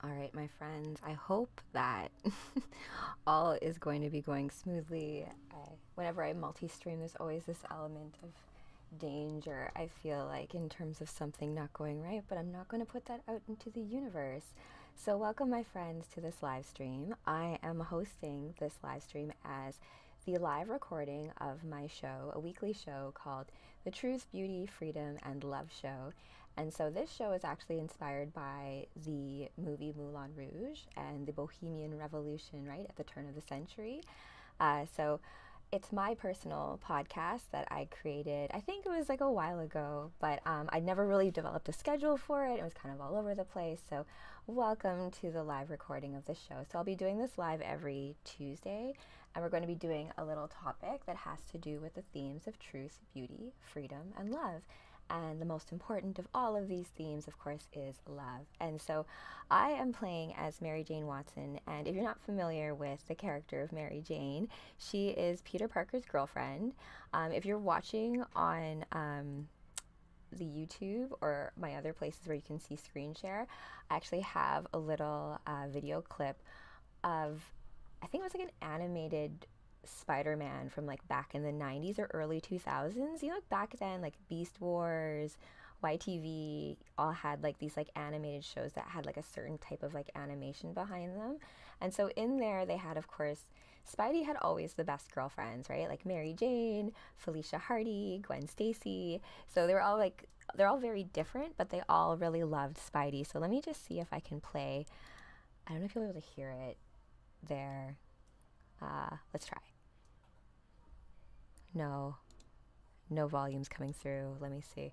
All right, my friends, I hope that all is going to be going smoothly. Whenever I multi-stream, there's always this element of danger, I feel like, in terms of something not going right, but I'm not going to put that out into the universe. So welcome, my friends, to this live stream. I am hosting this live stream as the live recording of my show, a weekly show called The Truth, Beauty, Freedom, and Love Show. And so this show is actually inspired by the movie Moulin Rouge and the Bohemian Revolution, right, at the turn of the century. So it's my personal podcast that I created. I think it was like a while ago, but I never really developed a schedule for it. It was kind of all over the place. So welcome to the live recording of the show. So I'll be doing this live every Tuesday, and we're going to be doing a little topic that has to do with the themes of truth, beauty, freedom, and love. And the most important of all of these themes, of course, is love. And so I am playing as Mary Jane Watson. And if you're not familiar with the character of Mary Jane, she is Peter Parker's girlfriend. If you're watching on the YouTube or my other places where you can see screen share, I actually have a little video clip of, I think it was like an animated Spider-Man from like back in the 90s or early 2000s. You know, like back then, like Beast Wars, YTV all had like these like animated shows that had like a certain type of like animation behind them. And so in there they had, of course, Spidey had always the best girlfriends, right? Like Mary Jane, Felicia Hardy, Gwen Stacy. So they were all like, they're all very different, but they all really loved Spidey. So let me just see if I can play. I don't know if you'll be able to hear it there. Let's try. No volume's coming through. Let me see.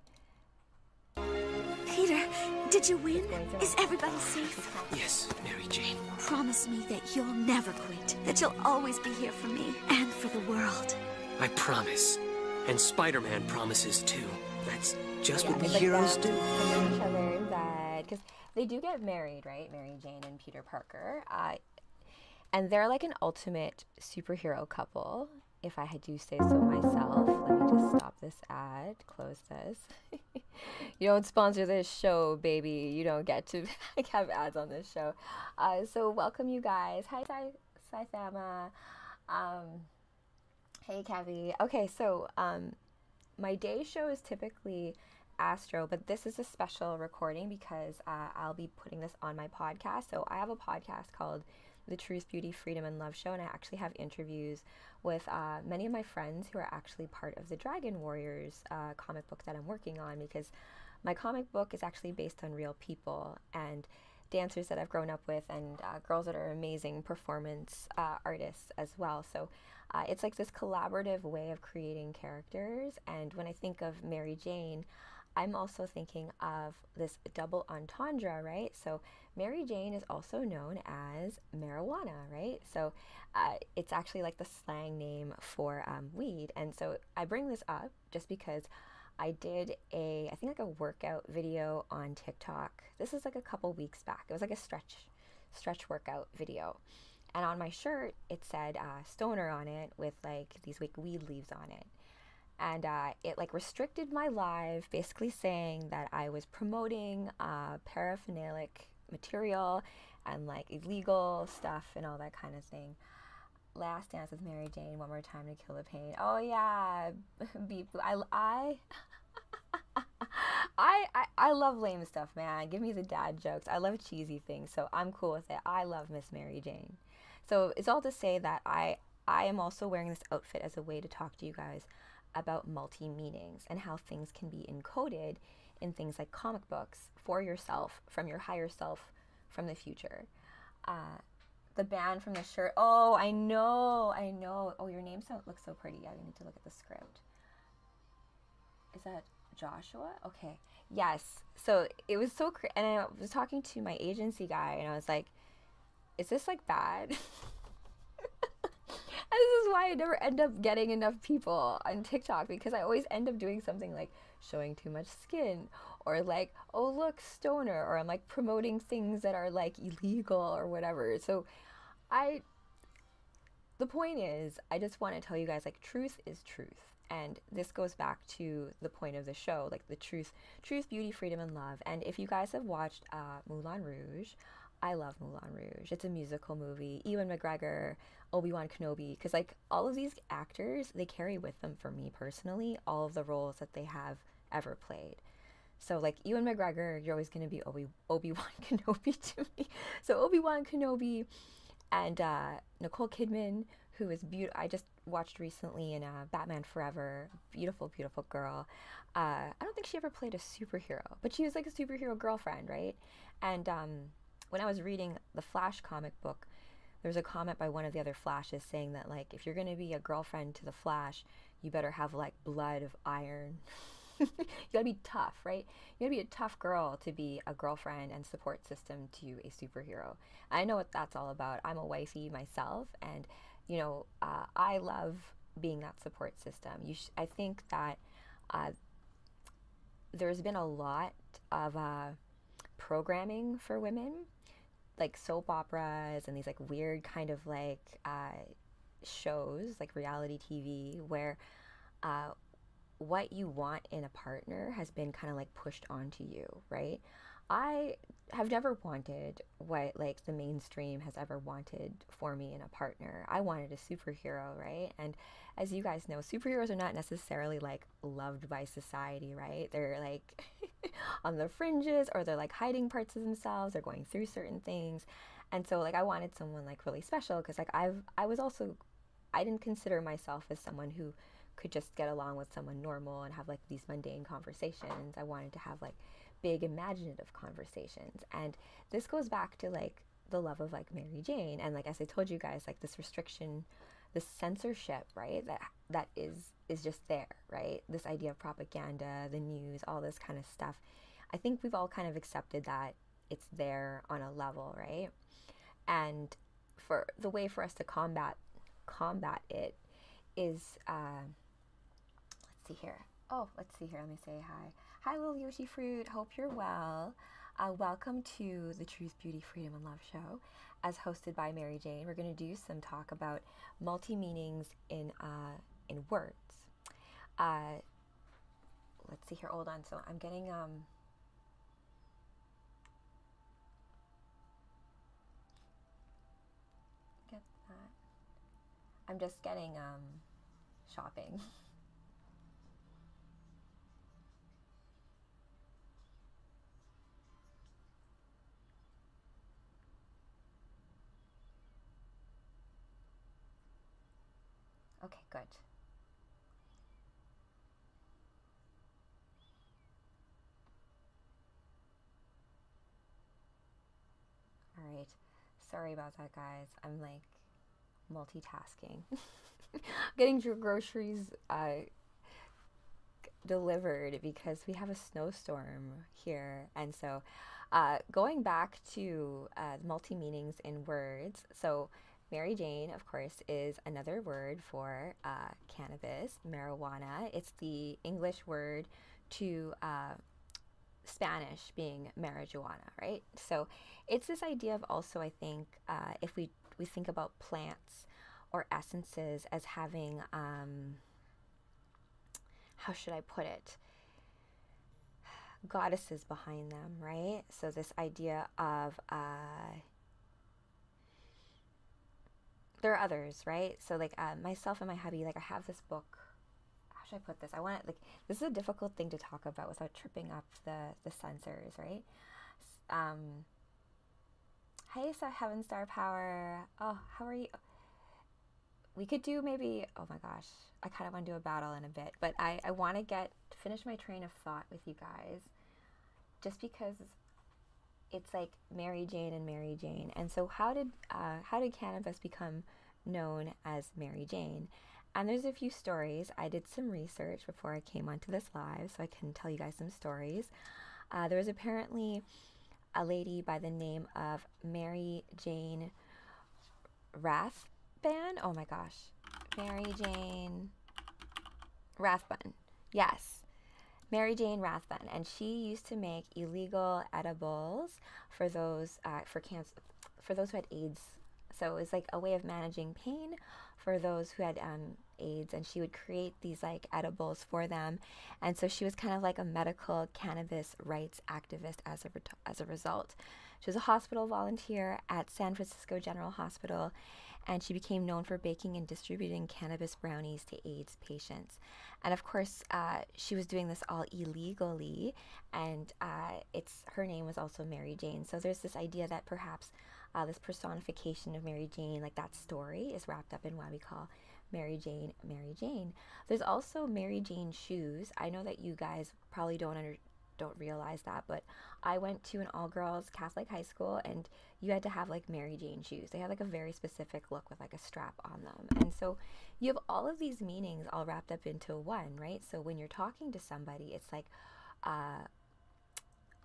Peter, did you win? Is everybody safe? Yes, Mary Jane. Promise me that you'll never quit, that you'll always be here for me and for the world. I promise. And Spider-Man promises too. That's just what we it's like heroes them do. telling each other that, because they do get married, right? Mary Jane and Peter Parker. And they're like an ultimate superhero couple, if I do say so myself. Let me just stop this ad, close this. You don't sponsor this show, baby. You don't get to have ads on this show. So welcome, you guys. Hi, Saithama. Hey, Kavi. Okay, so my day show is typically Astro, but this is a special recording because I'll be putting this on my podcast. So I have a podcast called The Truth, Beauty, Freedom, and Love Show, and I actually have interviews with many of my friends who are actually part of the Dragon Warriors comic book that I'm working on, because my comic book is actually based on real people and dancers that I've grown up with, and girls that are amazing performance artists as well. So it's like this collaborative way of creating characters. And when I think of Mary Jane, I'm also thinking of this double entendre, right? So Mary Jane is also known as marijuana, right? So it's actually like the slang name for weed. And so I bring this up just because I did I think like a workout video on TikTok. This is like a couple weeks back. It was like a stretch workout video. And on my shirt, it said stoner on it with like these like weed leaves on it. And it like restricted my live, basically saying that I was promoting paraphernalic material and like illegal stuff and all that kind of thing. Last Dance with Mary Jane, One More Time to Kill the Pain. Oh yeah, beep. I love lame stuff, man. Give me the dad jokes. I love cheesy things, so I'm cool with it. I love Miss Mary Jane. So it's all to say that I am also wearing this outfit as a way to talk to you guys about multi-meanings and how things can be encoded in things like comic books for yourself, from your higher self, from the future. The band from the shirt. Oh, I know. Oh, your name looks so pretty. Yeah, you need to look at the script. Is that Joshua? Okay. Yes. So it was so and I was talking to my agency guy, and I was like, is this like bad? This is why I never end up getting enough people on TikTok, because I always end up doing something like showing too much skin, or like, oh look, stoner, or I'm like promoting things that are like illegal or whatever. So the point is, I just want to tell you guys, like, truth is truth. And this goes back to the point of the show, like the truth, beauty, freedom, and love. And if you guys have watched Moulin Rouge, I love Moulin Rouge. It's a musical movie. Ewan McGregor, Obi-Wan Kenobi, because like all of these actors, they carry with them, for me personally, all of the roles that they have ever played. So like Ewan McGregor, you're always going to be Obi-Wan Kenobi to me. So Obi-Wan Kenobi and Nicole Kidman, who is beautiful. I just watched recently in Batman Forever. Beautiful, beautiful girl. I don't think she ever played a superhero, but she was like a superhero girlfriend, right? And when I was reading the Flash comic book, there was a comment by one of the other Flashes saying that like if you're gonna be a girlfriend to the Flash, you better have like blood of iron. You gotta be tough, right? You gotta be a tough girl to be a girlfriend and support system to a superhero. I know what that's all about. I'm a wifey myself, and you know, I love being that support system. I think that there's been a lot of programming for women, like soap operas and these like weird kind of like shows, like reality TV, where what you want in a partner has been kind of like pushed onto you, right? I have never wanted what like the mainstream has ever wanted for me in a partner. I wanted a superhero, right? And as you guys know, superheroes are not necessarily like loved by society, right? They're like on the fringes, or they're like hiding parts of themselves, they're going through certain things. And so like I wanted someone like really special, because like I didn't consider myself as someone who could just get along with someone normal and have like these mundane conversations. I wanted to have like big imaginative conversations. And this goes back to like the love of like Mary Jane, and like as I told you guys, like this restriction, this censorship, right? That is just there, right? This idea of propaganda, the news, all this kind of stuff. I think we've all kind of accepted that it's there on a level, right? And for the way for us to combat it is let's see here. Oh, let's see here. Let me say hi. Hi, little Yoshi Fruit. Hope you're well. Welcome to the Truth, Beauty, Freedom, and Love show, as hosted by Mary Jane. We're going to do some talk about multi-meanings in words. Let's see here. Hold on. So I'm getting get that. I'm just getting shopping. Okay, good. All right. Sorry about that, guys. I'm like multitasking. Getting groceries delivered because we have a snowstorm here. And so going back to multi-meanings in words. So Mary Jane, of course, is another word for cannabis, marijuana. It's the English word to Spanish being marijuana, right? So it's this idea of also, I think, if we think about plants or essences as having, how should I put it? Goddesses behind them, right? So this idea of, there are others, right? So like myself and my hubby, like I have this book. How should I put this? I want it, like, this is a difficult thing to talk about without tripping up the censors, right? Hey, so Heaven Star Power. Oh, how are you? We could do maybe, oh my gosh, I kind of want to do a battle in a bit, but I want to finish my train of thought with you guys, just because it's like Mary Jane and Mary Jane. And so how did cannabis become known as Mary Jane? And there's a few stories. I did some research before I came onto this live, so I can tell you guys some stories. There was apparently a lady by the name of Mary Jane Rathbun. Oh my gosh. Mary Jane Rathbun. Yes. Mary Jane Rathbun. And she used to make illegal edibles for those for those who had AIDS. So it was like a way of managing pain for those who had AIDS, and she would create these like edibles for them. And so she was kind of like a medical cannabis rights activist as a result. She was a hospital volunteer at San Francisco General Hospital, and she became known for baking and distributing cannabis brownies to AIDS patients. And of course, she was doing this all illegally, and her name was also Mary Jane. So there's this idea that perhaps this personification of Mary Jane, like that story, is wrapped up in why we call Mary Jane Mary Jane. There's also Mary Jane shoes. I know that you guys probably don't realize that, but I went to an all-girls Catholic high school, and you had to have like Mary Jane shoes. They had like a very specific look with like a strap on them. And so you have all of these meanings all wrapped up into one, right? So when you're talking to somebody, it's like,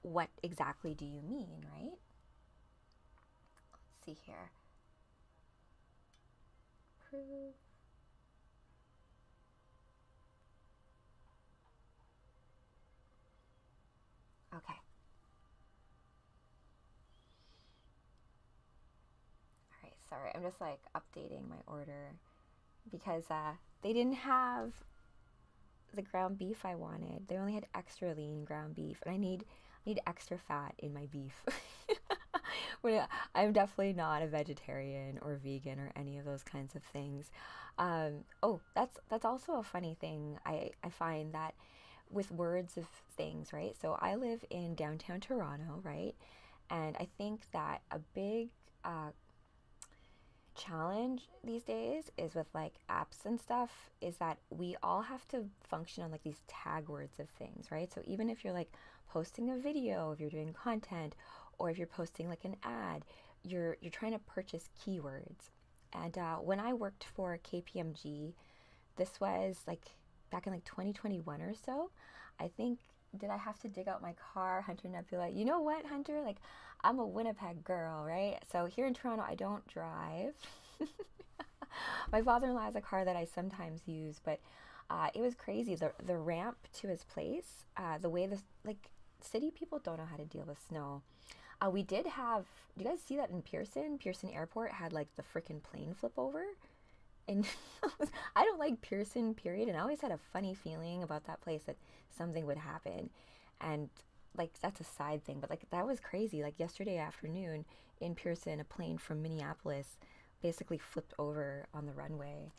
what exactly do you mean, right? Let's see here. Prove. Okay. All right, sorry. I'm just like updating my order because they didn't have the ground beef I wanted. They only had extra lean ground beef, and I need extra fat in my beef. I'm definitely not a vegetarian or vegan or any of those kinds of things. Oh, that's also a funny thing. I find that with words of things, right? So I live in downtown Toronto, right? And I think that a big challenge these days is with like apps and stuff is that we all have to function on like these tag words of things, right? So even if you're like posting a video, if you're doing content, or if you're posting like an ad, you're trying to purchase keywords. And when I worked for KPMG, this was like back in like 2021 or so, I think, did I have to dig out my car? Hunter Nebula, you know what, Hunter? Like, I'm a Winnipeg girl, right? So here in Toronto, I don't drive. My father-in-law has a car that I sometimes use, but it was crazy. The ramp to his place, the way this, like, city people don't know how to deal with snow. We did have, do you guys see that in Pearson? Pearson Airport had like the freaking plane flip over. And I don't like Pearson, period. And I always had a funny feeling about that place that something would happen. And like, that's a side thing, but like, that was crazy. Like yesterday afternoon in Pearson, a plane from Minneapolis basically flipped over on the runway.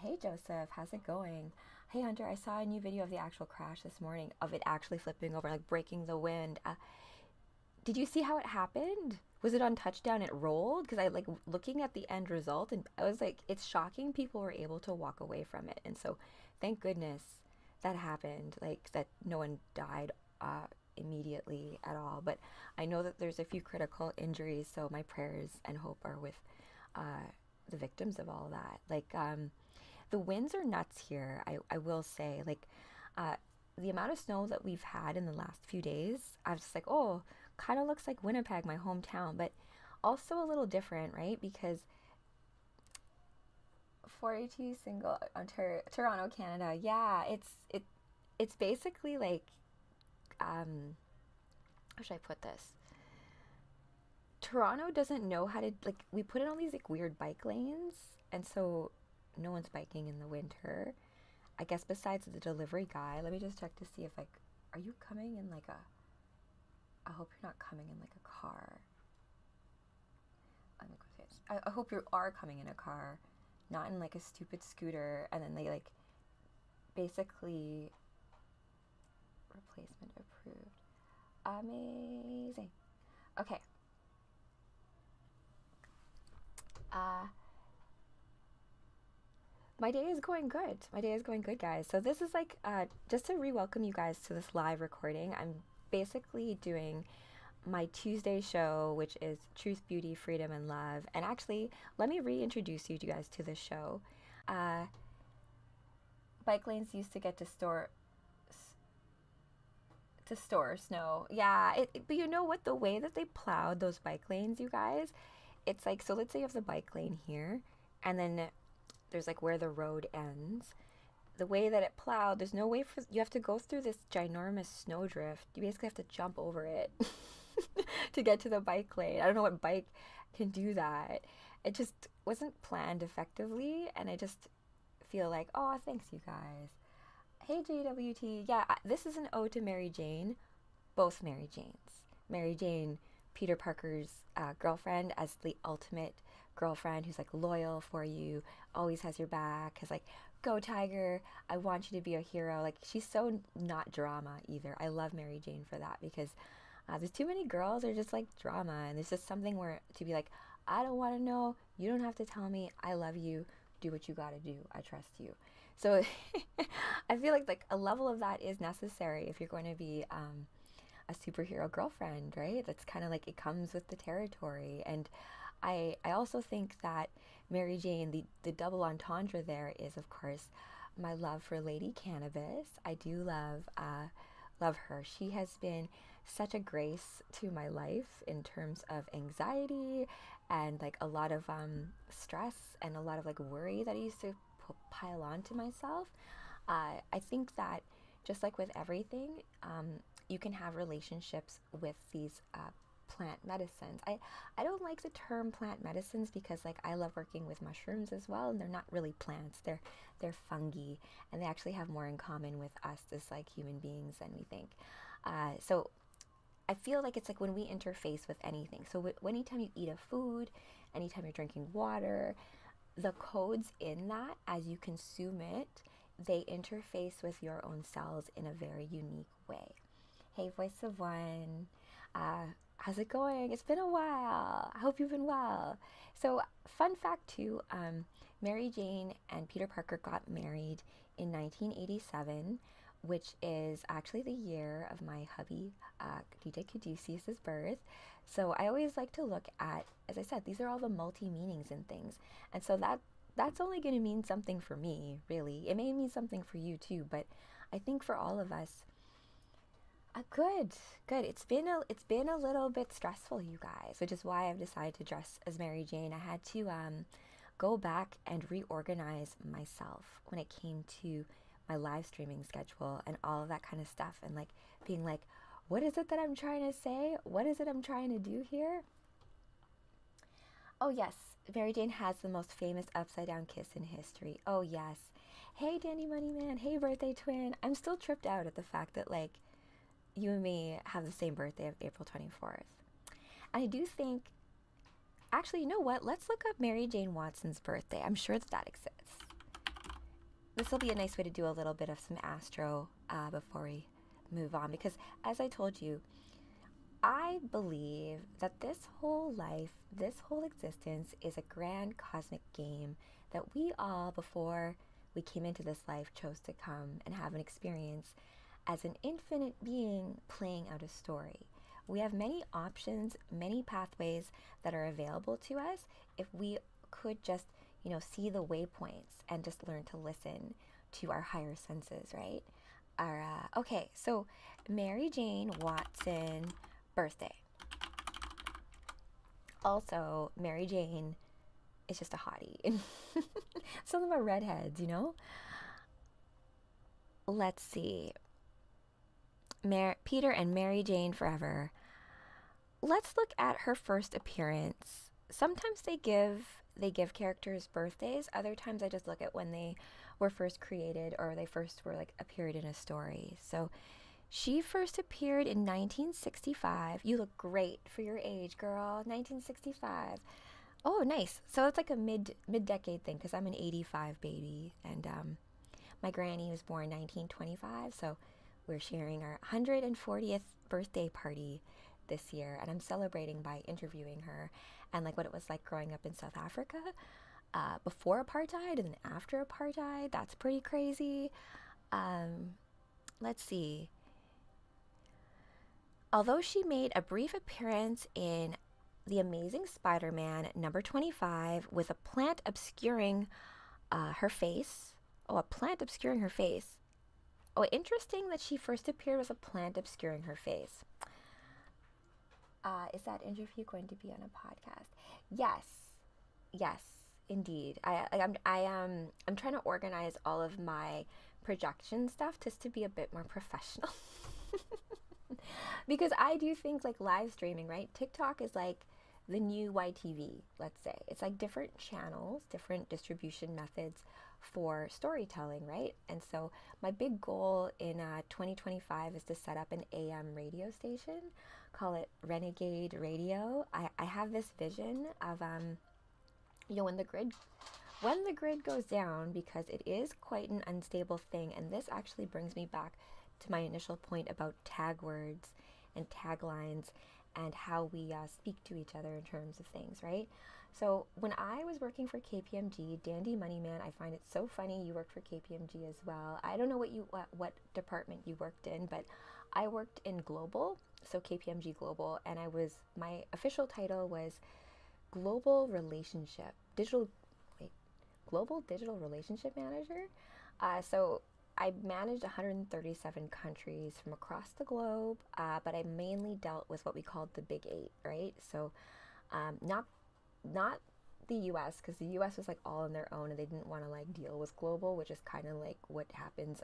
Hey Joseph, how's it going? Hey Hunter, I saw a new video of the actual crash this morning of it actually flipping over, like breaking the wind. Did you see how it happened? Was it on touchdown? It rolled? Because I like looking at the end result, and I was like, it's shocking people were able to walk away from it. And so thank goodness that happened, like that no one died immediately at all. But I know that there's a few critical injuries, so my prayers and hope are with the victims of all of that. Like the winds are nuts here, I will say. Like the amount of snow that we've had in the last few days, I was just like, oh, kind of looks like Winnipeg, my hometown, but also a little different, right? Because 42 single Ontario, Toronto, Canada. Yeah, it's basically like how should I put this? Toronto doesn't know how to, like, we put in all these like weird bike lanes, and so no one's biking in the winter. I guess besides the delivery guy. Let me just check to see if like, are you coming in like a, I hope you're not coming in like a car. I hope you are coming in a car, not in like a stupid scooter, and then they like basically replacement approved. Amazing. Okay. My day is going good. My day is going good, guys. So this is like just to re-welcome you guys to this live recording. I'm basically doing my Tuesday show, which is Truth, Beauty, Freedom, and Love. And actually, let me reintroduce you guys to this show. Bike lanes used to get to store snow. Yeah, but you know what? The way that they plowed those bike lanes, you guys, it's like, so let's say you have the bike lane here, and then there's like where the road ends. The way that it plowed, there's no way for, you have to go through this ginormous snowdrift. You basically have to jump over it to get to the bike lane. I don't know what bike can do that. It just wasn't planned effectively, and I just feel like, oh, thanks you guys. Hey JWT, yeah, this is an ode to Mary Jane, both Mary Janes. Mary Jane Peter Parker's girlfriend as the ultimate girlfriend who's like loyal for you, always has your back, has like, go Tiger, I want you to be a hero. Like, she's so not drama either. I love Mary Jane for that, because there's too many girls that are just like drama, and there's just something where to be like, I don't want to know, you don't have to tell me, I love you, do what you gotta do, I trust you. So I feel like a level of that is necessary if you're going to be a superhero girlfriend, right? That's kind of like, it comes with the territory. And I also think that Mary Jane, the double entendre there is, of course, my love for Lady Cannabis. I do love her. She has been such a grace to my life in terms of anxiety and like a lot of stress and a lot of like worry that I used to pile on to myself. I think that just like with everything, you can have relationships with these plant medicines. I don't like the term plant medicines because like I love working with mushrooms as well, and they're not really plants. They're fungi, and they actually have more in common with us as like human beings than we think. So I feel like it's like when we interface with anything. So anytime you eat a food, anytime you're drinking water, the codes in that as you consume it, they interface with your own cells in a very unique way. Hey, Voice of One. How's it going? It's been a while. I hope you've been well. So, fun fact too, Mary Jane and Peter Parker got married in 1987, which is actually the year of my hubby, DJ Caduceus's birth. So I always like to look at, as I said, these are all the multi-meanings and things. And so that's only going to mean something for me, really. It may mean something for you too, but I think for all of us, good. It's been a little bit stressful, you guys, which is why I've decided to dress as Mary Jane. I had to go back and reorganize myself when it came to my live streaming schedule and all of that kind of stuff, and like being like, what is it that I'm trying to say? What is it I'm trying to do here? Oh yes, Mary Jane has the most famous upside down kiss in history. Oh yes. Hey Danny Money Man, hey birthday twin. I'm still tripped out at the fact that like you and me have the same birthday of April 24th. And I do think, actually, you know what? Let's look up Mary Jane Watson's birthday. I'm sure that exists. This will be a nice way to do a little bit of some astro before we move on, because as I told you, I believe that this whole life, this whole existence is a grand cosmic game that we all, before we came into this life, chose to come and have an experience as an infinite being playing out a story. We have many options, many pathways that are available to us if we could just, see the waypoints and just learn to listen to our higher senses, right? Okay, so Mary Jane Watson birthday. Also, Mary Jane is just a hottie. Some of them are redheads, Let's see. Peter and Mary Jane Forever. Let's look at her first appearance. Sometimes they give characters birthdays. Other times I just look at when they were first created or they first were like appeared in a story. So she first appeared in 1965. You look great for your age, girl. 1965. Oh, nice. So it's like a mid-decade thing because I'm an 85 baby, and my granny was born 1925. So we're sharing our 140th birthday party this year, and I'm celebrating by interviewing her and like what it was like growing up in South Africa before apartheid and then after apartheid. That's pretty crazy. Let's see. Although she made a brief appearance in The Amazing Spider-Man number 25 with a plant obscuring her face. Oh, a plant obscuring her face. Oh, interesting that she first appeared with a plant obscuring her face. Is that interview going to be on a podcast? Yes, indeed. I'm trying to organize all of my projection stuff just to be a bit more professional. Because I do think like live streaming, right? TikTok is like the new YTV, let's say. It's like different channels, different distribution methods for storytelling, right? And so my big goal in 2025 is to set up an AM radio station call it renegade radio. I have this vision of when the grid goes down, because it is quite an unstable thing. And this actually brings me back to my initial point about tag words and taglines and how we speak to each other in terms of things, right? So when I was working for KPMG, Dandy Moneyman, I find it so funny you worked for KPMG as well. I don't know what department you worked in, but I worked in global, so KPMG Global, and my official title was Global Relationship Digital Global Digital Relationship Manager. So I managed 137 countries from across the globe, but I mainly dealt with what we called the Big Eight, right? So not the US, because the US was like all on their own and they didn't want to like deal with global, which is kind of like what happens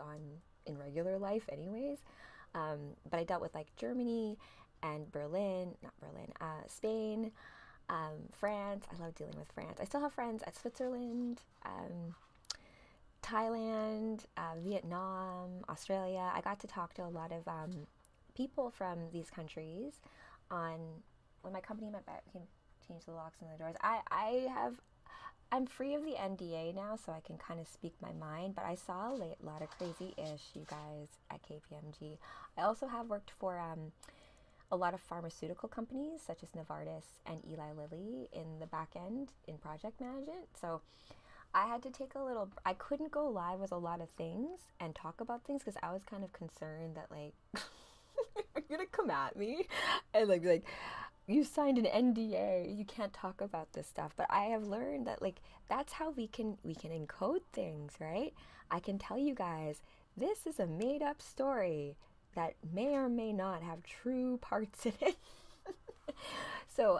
in regular life anyways. But I dealt with like Germany and Spain, France. I love dealing with France. I still have friends at Switzerland, Thailand, Vietnam, Australia. I got to talk to a lot of people from these countries on when my company went back. We can change the locks and the doors. I'm free of the NDA now, so I can kind of speak my mind, but I saw a lot of crazy ish, you guys, at KPMG. I also have worked for a lot of pharmaceutical companies such as Novartis and Eli Lilly in the back end in project management. So I had to take I couldn't go live with a lot of things and talk about things because I was kind of concerned that like, you're gonna come at me and like be like, you signed an NDA, you can't talk about this stuff. But I have learned that like that's how we can encode things, right? I can tell you guys this is a made up story that may or may not have true parts in it. So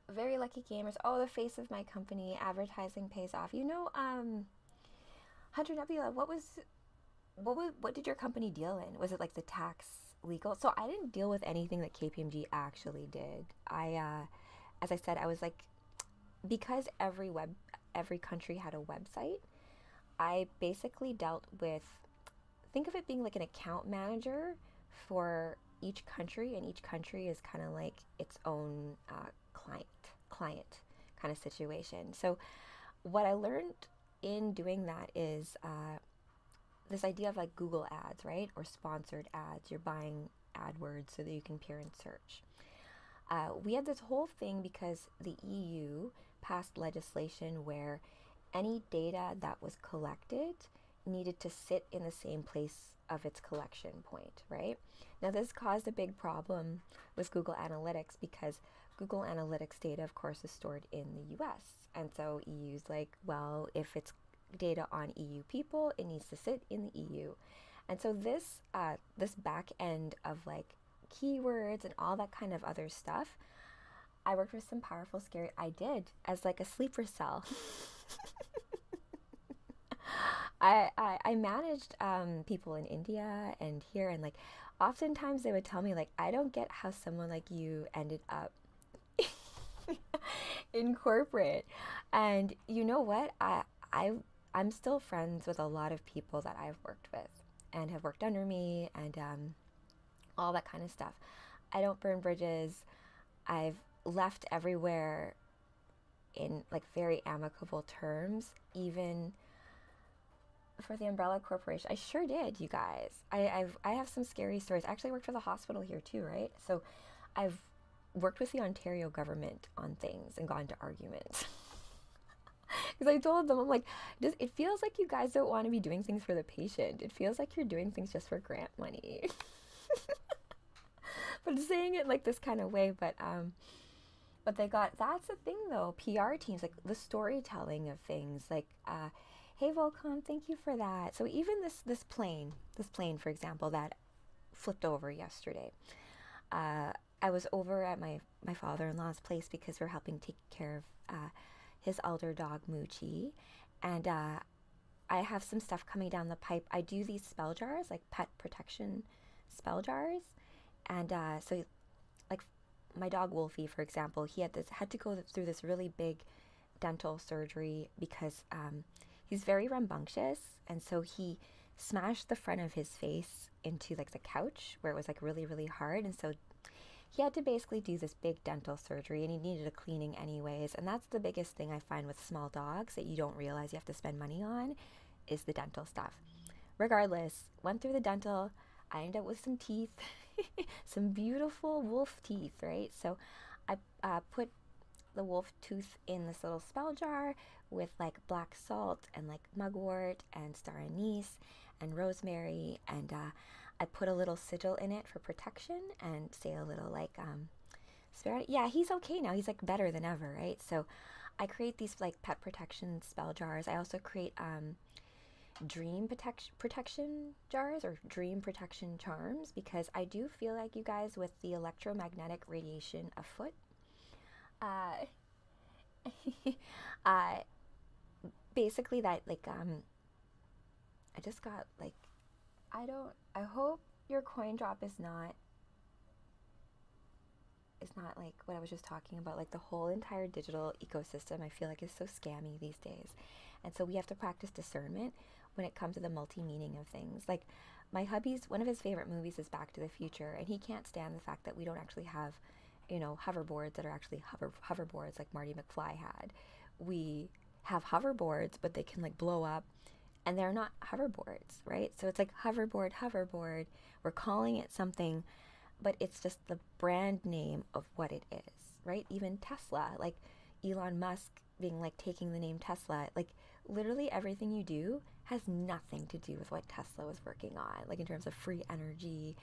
very lucky gamers. Oh, the face of my company, advertising pays off. Hunter Nebula, what did your company deal in? Was it like the tax legal? So I didn't deal with anything that KPMG actually did. As I said, I was like, because every country had a website, I basically dealt with, think of it being like an account manager for each country, and each country is kind of like its own client kind of situation. So what I learned in doing that is this idea of like Google ads, right? Or sponsored ads. You're buying AdWords so that you can appear in search. We had this whole thing because the EU passed legislation where any data that was collected needed to sit in the same place of its collection point, right? Now this caused a big problem with Google Analytics because Google Analytics data, of course, is stored in the US. And so EU's like, well, if it's data on EU people, it needs to sit in the EU. And so this back end of like keywords and all that kind of other stuff, I worked with some powerful, scary, I did as like a sleeper cell. I managed people in India and here, and like oftentimes they would tell me like, I don't get how someone like you ended up in corporate. And you know what? I'm still friends with a lot of people that I've worked with and have worked under me and all that kind of stuff. I don't burn bridges. I've left everywhere in like very amicable terms, even for the Umbrella Corporation. I sure did, you guys. I have some scary stories. I actually worked for the hospital here too, right? So I've worked with the Ontario government on things and gone to arguments. Because I told them, I'm like, it feels like you guys don't want to be doing things for the patient. It feels like you're doing things just for grant money. But saying it like this kind of way, but that's the thing though, PR teams, like the storytelling of things, like, hey Volcom, thank you for that. So even this plane, for example, that flipped over yesterday, I was over at my father-in-law's place because we're helping take care of his elder dog Moochie, and I have some stuff coming down the pipe. I do these spell jars, like pet protection spell jars, and so like my dog Wolfie, for example, he had to go through this really big dental surgery because he's very rambunctious, and so he smashed the front of his face into like the couch where it was like really, really hard. And so he had to basically do this big dental surgery, and he needed a cleaning anyways. And that's the biggest thing I find with small dogs that you don't realize you have to spend money on, is the dental stuff. Regardless, went through the dental. I ended up with some teeth, some beautiful wolf teeth, right? So I put the wolf tooth in this little spell jar with like black salt and like mugwort and star anise and rosemary, and I put a little sigil in it for protection and say a little like spirit. Yeah, he's okay now. He's like better than ever, right? So I create these like pet protection spell jars. I also create dream protection jars or dream protection charms, because I do feel like, you guys, with the electromagnetic radiation afoot, uh, basically that like I just got like, I hope your coin drop is not like what I was just talking about. Like the whole entire digital ecosystem, I feel like, is so scammy these days. And so we have to practice discernment when it comes to the multi-meaning of things. Like my hubby's, one of his favorite movies is Back to the Future, and he can't stand the fact that we don't actually have, you know, hoverboards that are actually hoverboards like Marty McFly had. We have hoverboards, but they can like blow up, and they're not hoverboards, right? So it's like hoverboard. We're calling it something, but it's just the brand name of what it is, right? Even Tesla, like Elon Musk being like taking the name Tesla, like literally everything you do has nothing to do with what Tesla was working on, like in terms of free energy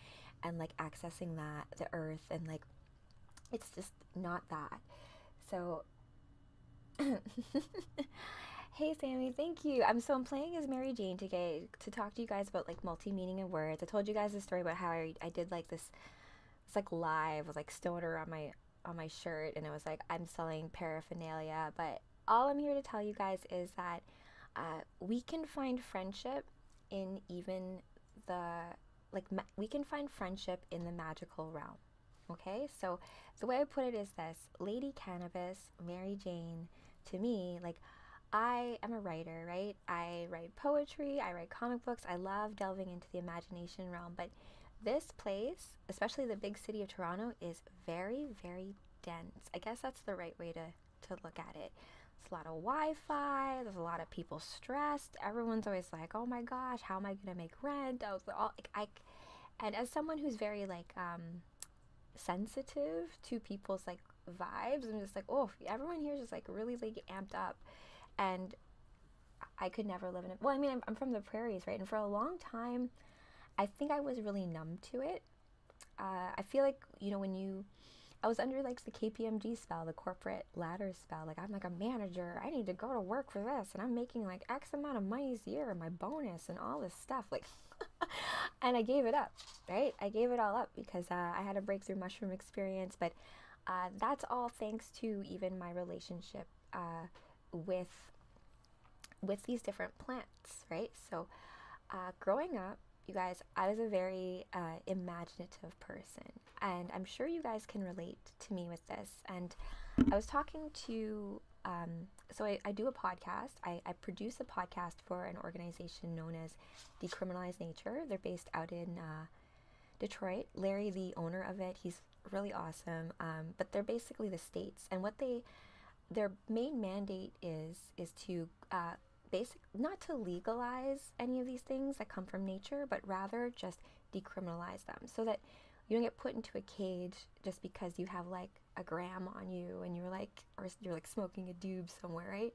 and like accessing the earth, and like it's just not that. So hey Sammy, thank you. I'm playing as Mary Jane today to talk to you guys about like multi-meaning of words. I told you guys the story about how I did like this, it's like live with like stoner on my shirt, and it was like I'm selling paraphernalia. But all I'm here to tell you guys is that we can find friendship in even the we can find friendship in the magical realm. Okay, so the way I put it is this: Lady Cannabis, Mary Jane, to me, like, I am a writer, right? I write poetry, I write comic books, I love delving into the imagination realm, but this place, especially the big city of Toronto, is very, very dense. I guess that's the right way to look at it. There's a lot of Wi-Fi, there's a lot of people stressed, everyone's always like, oh my gosh, how am I gonna make rent? And as someone who's very like sensitive to people's like vibes, I'm just like, oh, everyone here is just like really like amped up, and I could never live in it. Well, I mean, I'm from the prairies, right? And for a long time, I think I was really numb to it. I feel like, you know, I was under like the KPMG spell, the corporate ladder spell. Like I'm like a manager. I need to go to work for this, and I'm making like X amount of money a year, my bonus, and all this stuff. Like, and I gave it up, right? I gave it all up because I had a breakthrough mushroom experience. But that's all thanks to even my relationship with these different plants, right? So growing up, you guys, I was a very imaginative person, and I'm sure you guys can relate to me with this. And I was talking to, so I do a podcast. I produce a podcast for an organization known as Decriminalize Nature. They're based out in Detroit. Larry, the owner of it, he's really awesome. But they're basically the states, and what their main mandate is to not to legalize any of these things that come from nature, but rather just decriminalize them, so that you don't get put into a cage just because you have like a gram on you and you're like smoking a doob somewhere, right?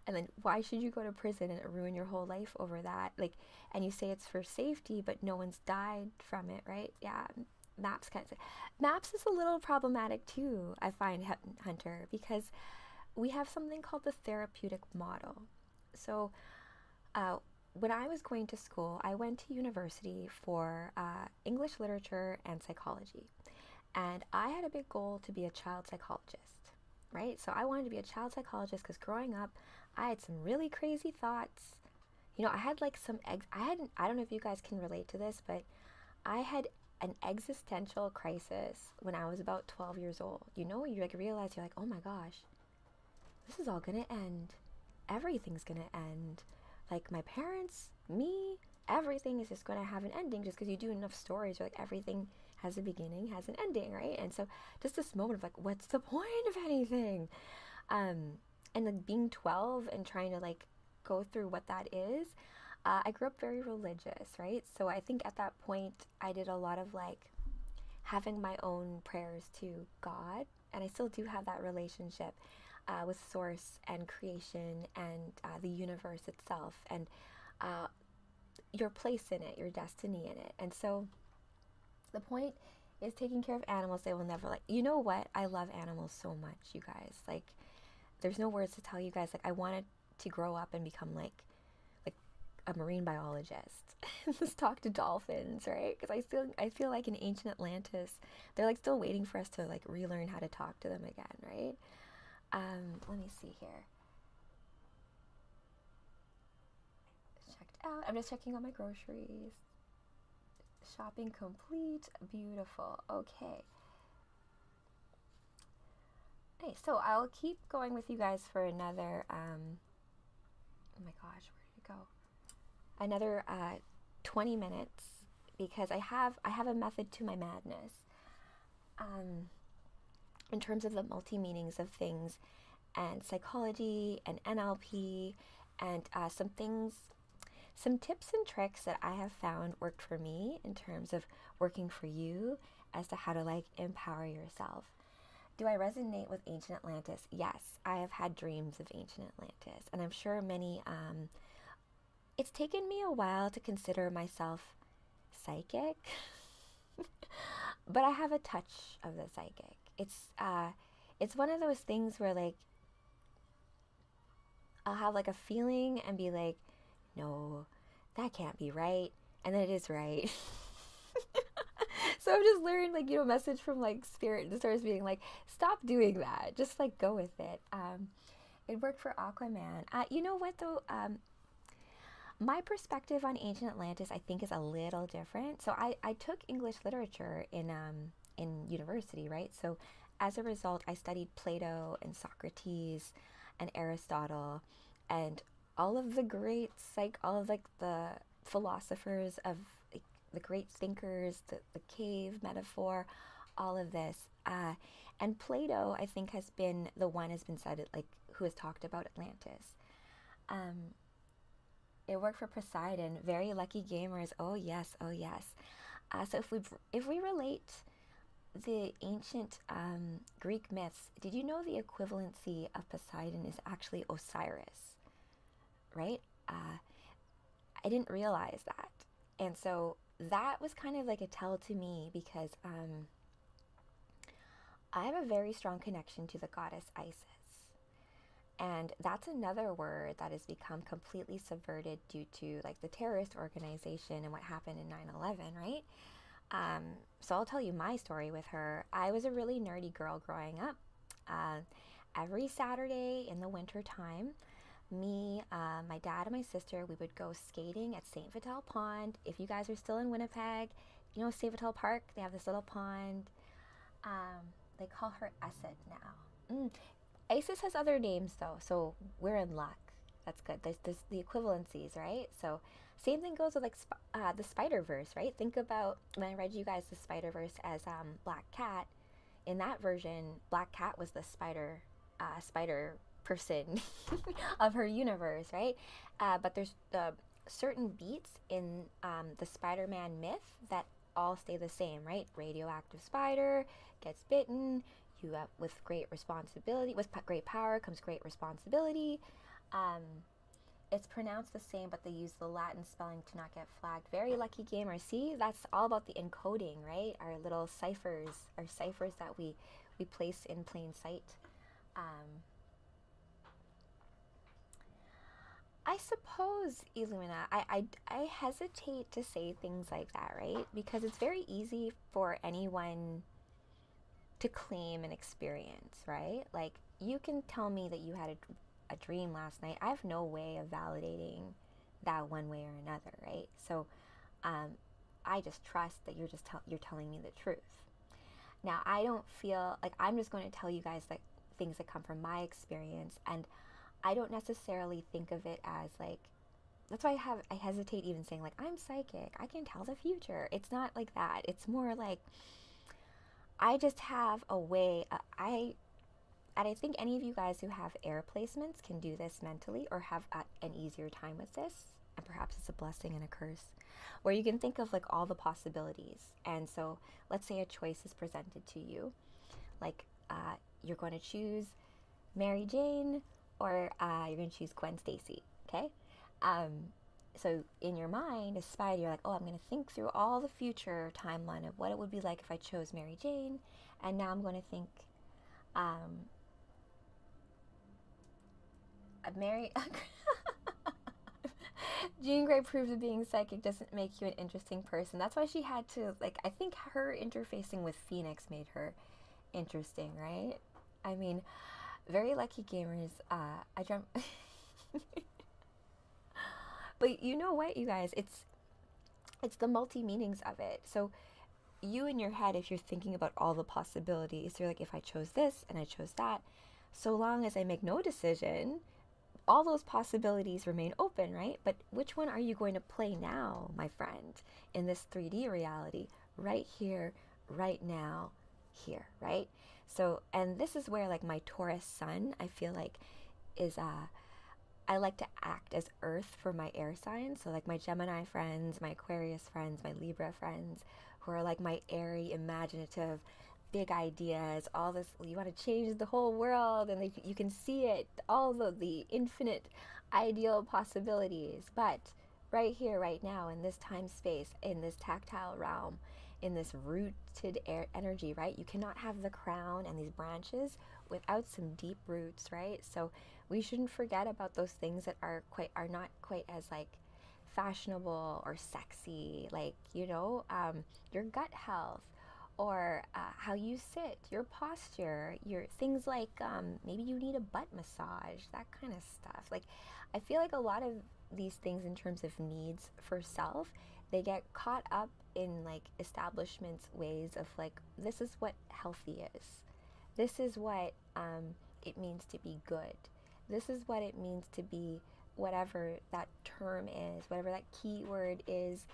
And then why should you go to prison and ruin your whole life over that? Like, and you say it's for safety, but no one's died from it, right? Yeah. Maps is a little problematic too, I find, Hunter, because we have something called the therapeutic model. So when I was going to school, I went to university for English literature and psychology. And I had a big goal to be a child psychologist, right? So I wanted to be a child psychologist because growing up, I had some really crazy thoughts. You know, I had like I don't know if you guys can relate to this, but I had an existential crisis when I was about 12 years old. You know, you like realize, you're like, oh my gosh, this is all gonna end. Everything's gonna end. Like my parents, me, everything is just going to have an ending just because you do enough stories. You're like, everything has a beginning, has an ending, right? And so just this moment of like, what's the point of anything? And like being 12 and trying to like go through what that is. I grew up very religious, right? So I think at that point I did a lot of like having my own prayers to God, and I still do have that relationship with source and creation and the universe itself, and your place in it, your destiny in it. And so the point is taking care of animals. They will never, like, you know what? I love animals so much, you guys. Like, there's no words to tell you guys. Like, I wanted to grow up and become like a marine biologist. Just talk to dolphins, right? Because I feel like in ancient Atlantis, they're like still waiting for us to like relearn how to talk to them again, right? Let me see here. Checked out. I'm just checking out my groceries. Shopping complete. Beautiful. Okay. Hey, so I'll keep going with you guys for another, oh my gosh, where did it go? Another 20 minutes, because I have a method to my madness. In terms of the multi-meanings of things and psychology and NLP and some tips and tricks that I have found worked for me in terms of working for you as to how to like empower yourself. Do I resonate with ancient Atlantis? Yes, I have had dreams of ancient Atlantis, and I'm sure many, it's taken me a while to consider myself psychic, but I have a touch of the psychic. It's one of those things where like I'll have like a feeling and be like, no, that can't be right, and then it is right. So I've just learned, like, message from like spirit just starts being like, stop doing that, just like go with it. It worked for Aquaman. You know what though, my perspective on ancient Atlantis I think is a little different. So I took English literature in university, right? So as a result I studied Plato and Socrates and Aristotle and all of the greats, like all of like the philosophers of like, the great thinkers, the cave metaphor, all of this. And Plato, I think, has been the one has been said like who has talked about Atlantis. It worked for Poseidon. Very lucky gamers. Oh yes, oh yes. So if we relate the ancient Greek myths, did you know the equivalency of Poseidon is actually Osiris? Right? I didn't realize that. And so that was kind of like a tell to me because I have a very strong connection to the goddess Isis. And that's another word that has become completely subverted due to like the terrorist organization and what happened in 9/11, right? So I'll tell you my story with her. I was a really nerdy girl growing up. Every Saturday in the winter time, me, my dad, and my sister, we would go skating at St. Vital Pond. If you guys are still in Winnipeg, you know St. Vital Park, they have this little pond. They call her Esset now. Isis has other names though, so we're in luck. That's good. There's the equivalencies, right? So same thing goes with like the Spider-Verse, right? Think about when I read you guys the Spider-Verse as Black Cat. In that version, Black Cat was the spider person of her universe, right? But there's the certain beats in the Spider-Man myth that all stay the same, right? Radioactive spider gets bitten. You with great responsibility, with great power comes great responsibility. It's pronounced the same, but they use the Latin spelling to not get flagged. Very lucky gamer. See, that's all about the encoding, right? Our little ciphers, our ciphers that we place in plain sight. I suppose, Illumina, I hesitate to say things like that, right? Because it's very easy for anyone to claim an experience, right? Like, you can tell me that you had a dream last night. I have no way of validating that one way or another, right? So I just trust that you're telling me the truth. Now, I don't feel like I'm just going to tell you guys like things that come from my experience, and I don't necessarily think of it as like that's why I hesitate even saying like I'm psychic, I can tell the future. It's not like that. It's more like I just have a way. And I think any of you guys who have air placements can do this mentally or have an easier time with this. And perhaps it's a blessing and a curse, where you can think of like all the possibilities. And so let's say a choice is presented to you, like you're going to choose Mary Jane, or you're going to choose Gwen Stacy. Okay. So in your mind, as Spider, you're like, oh, I'm going to think through all the future timeline of what it would be like if I chose Mary Jane. And now I'm going to think Mary. Jean Grey proves that being psychic doesn't make you an interesting person. That's why she had to, like, I think her interfacing with Phoenix made her interesting, right? I mean, very lucky gamers. I dreamt. But you know what, you guys? It's the multi-meanings of it. So you in your head, if you're thinking about all the possibilities, you're like, if I chose this and I chose that, so long as I make no decision, all those possibilities remain open, right? But which one are you going to play now, my friend, in this 3D reality? Right here, right now, here, right? So, and this is where like my Taurus sun, I feel like is I like to act as earth for my air signs. So like my Gemini friends, my Aquarius friends, my Libra friends, who are like my airy, imaginative, big ideas, all this, you want to change the whole world, and you can see it, all the infinite ideal possibilities. But right here, right now, in this time space, in this tactile realm, in this rooted energy, right? You cannot have the crown and these branches without some deep roots, right? So we shouldn't forget about those things that are not quite as like fashionable or sexy, like, you know, your gut health, or how you sit, your posture, your things like maybe you need a butt massage, that kind of stuff. Like, I feel like a lot of these things in terms of needs for self, they get caught up in like establishments' ways of like, this is what healthy is. This is what it means to be good. This is what it means to be whatever that term is, whatever that keyword is,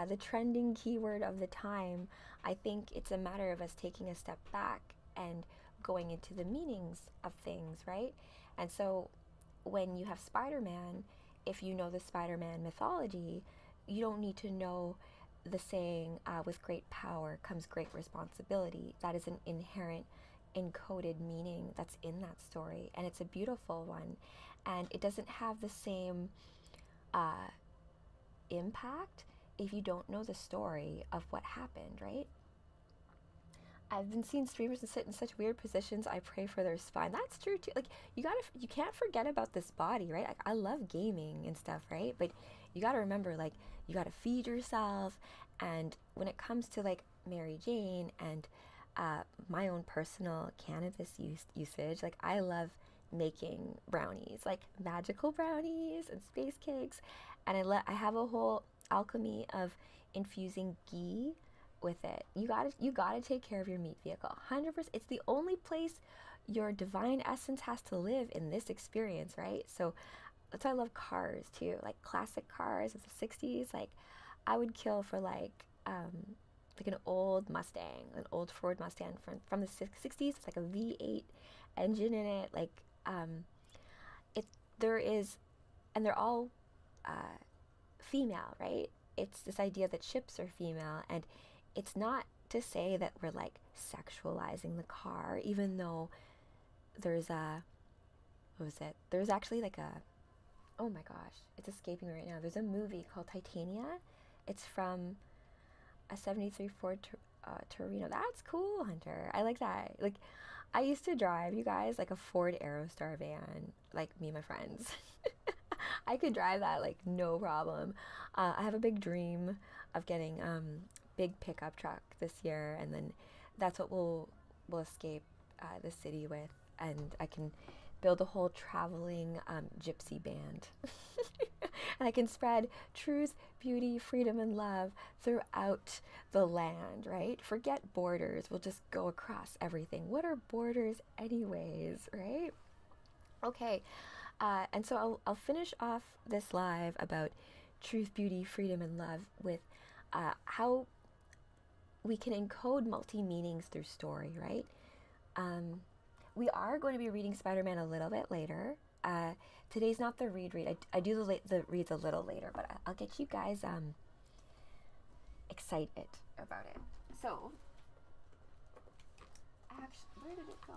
the trending keyword of the time. I think it's a matter of us taking a step back and going into the meanings of things, right? And so when you have Spider-Man, if you know the Spider-Man mythology, you don't need to know the saying, with great power comes great responsibility. That is an inherent encoded meaning that's in that story, and it's a beautiful one, and it doesn't have the same impact if you don't know the story of what happened, right? I've been seeing streamers that sit in such weird positions. I pray for their spine. That's true too. Like, you can't forget about this body, right? Like, I love gaming and stuff, right? But you gotta remember, like, you gotta feed yourself. And when it comes to like Mary Jane and my own personal cannabis usage, like, I love making brownies, like magical brownies and space cakes, and I have a whole alchemy of infusing ghee with it. You gotta take care of your meat vehicle, 100%. It's the only place your divine essence has to live in this experience, right? So that's why I love cars too, like classic cars of the 60s. Like, I would kill for like an old Mustang, an old Ford Mustang from the 60s. It's like a V8 engine in it. Like, there is, and they're all female, right? It's this idea that ships are female, and it's not to say that we're like sexualizing the car, even though there's there's actually like oh my gosh, it's escaping me right now. There's a movie called Titania. It's from a 73 Ford Torino. That's cool, Hunter. I like that. Like, I used to drive, you guys, like a Ford Aerostar van, like me and my friends. I could drive that like no problem. I have a big dream of getting big pickup truck this year, and then that's what we'll escape the city with, and I can build a whole traveling gypsy band. And I can spread truth, beauty, freedom, and love throughout the land, right? Forget borders. We'll just go across everything. What are borders anyways, right? Okay. And so I'll finish off this live about truth, beauty, freedom, and love with how we can encode multi-meanings through story, right? We are going to be reading Spider-Man a little bit later. Today's not the read. I do the reads a little later, but I'll get you guys excited about it. So, actually, where did it go?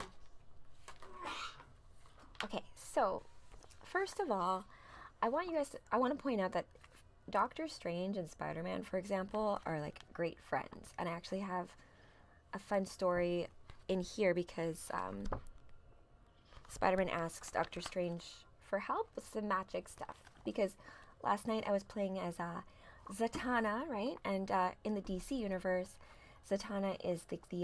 Okay, so first of all, I want to point out that Doctor Strange and Spider-Man, for example, are like great friends. And I actually have a fun story in here because Spider-Man asks Doctor Strange for help with some magic stuff. Because last night I was playing as Zatanna, right? And in the DC universe, Zatanna is what do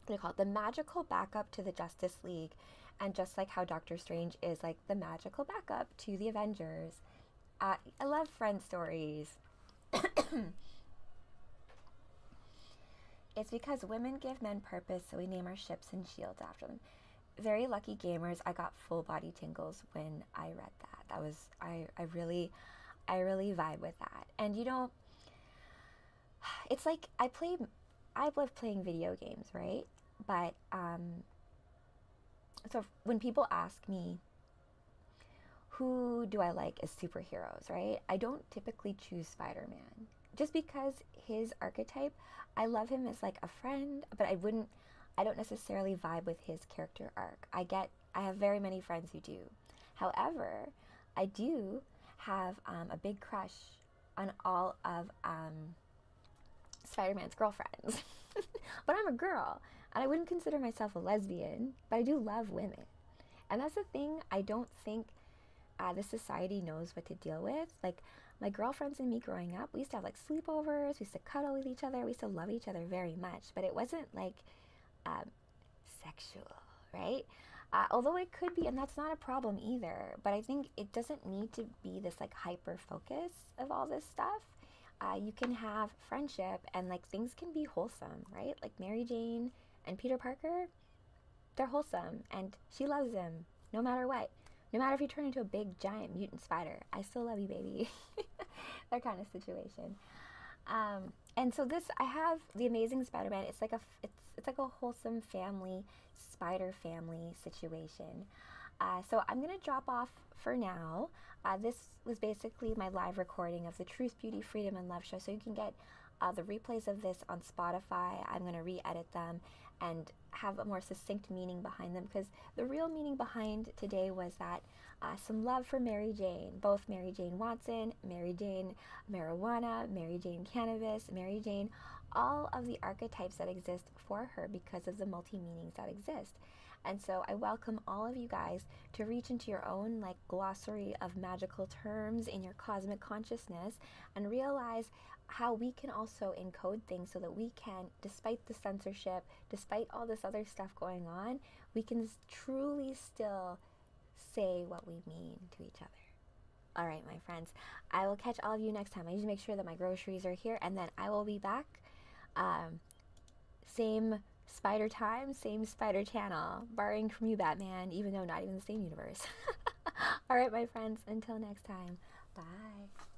they call it? The magical backup to the Justice League. And just like how Doctor Strange is like the magical backup to the Avengers. I love friend stories. It's because women give men purpose, so we name our ships and shields after them. Very lucky gamers. I got full body tingles when I read that. That was I really vibe with that. And you know, it's like I love playing video games, right? But so when people ask me, who do I like as superheroes, right? I don't typically choose Spider-Man just because his archetype, I love him as like a friend, but I don't necessarily vibe with his character arc. I have very many friends who do. However, I do have a big crush on all of Spider-Man's girlfriends. But I'm a girl, and I wouldn't consider myself a lesbian, but I do love women. And that's the thing I don't think the society knows what to deal with. Like my girlfriends and me growing up, we used to have like sleepovers, we used to cuddle with each other, we used to love each other very much, but it wasn't like sexual, right? Although it could be, and that's not a problem either, but I think it doesn't need to be this like hyper focus of all this stuff. You can have friendship and like things can be wholesome, right? Like Mary Jane and Peter Parker, they're wholesome and she loves him no matter what. No matter if you turn into a big giant mutant spider, I still love you, baby. That kind of situation. And so I have the Amazing Spider-Man. It's like a wholesome family, spider family situation. So I'm gonna drop off for now. This was basically my live recording of the Truth, Beauty, Freedom, and Love show. So you can get the replays of this on Spotify. I'm gonna re-edit them and have a more succinct meaning behind them, because the real meaning behind today was that some love for Mary Jane, both Mary Jane Watson, Mary Jane Marijuana, Mary Jane Cannabis, Mary Jane, all of the archetypes that exist for her because of the multi-meanings that exist. And so I welcome all of you guys to reach into your own like glossary of magical terms in your cosmic consciousness and realize how we can also encode things so that we can, despite the censorship, despite all this other stuff going on, we can truly still say what we mean to each other. All right, my friends, I will catch all of you next time. I need to make sure that my groceries are here, and then I will be back. Same spider time, same spider channel, barring from you, Batman, even though not even the same universe. All right, my friends, until next time, bye.